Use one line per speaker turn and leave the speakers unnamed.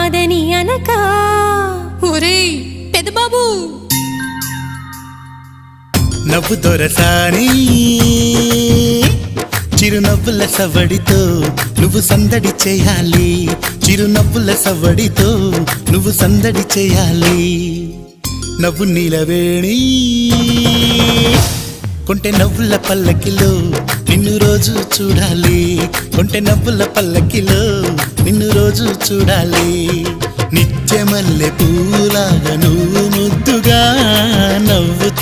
కాదని అనక ఒరేయ్ పెదబాబు
నవ్వు దొరసాని చిరునవ్వుల సవడితో నువ్వు సందడి చేయాలి చిరునవ్వుల సవడితో నువ్వు సందడి చేయాలి నవ్వు నీలవేణి కొంటె నవ్వుల పల్లకిలో నిన్ను రోజు చూడాలి కొంటె నవ్వుల పల్లకిలో నిన్ను రోజు చూడాలి నిత్యమల్లె పూలాగా నువ్వు ముద్దుగా నవ్వుతూ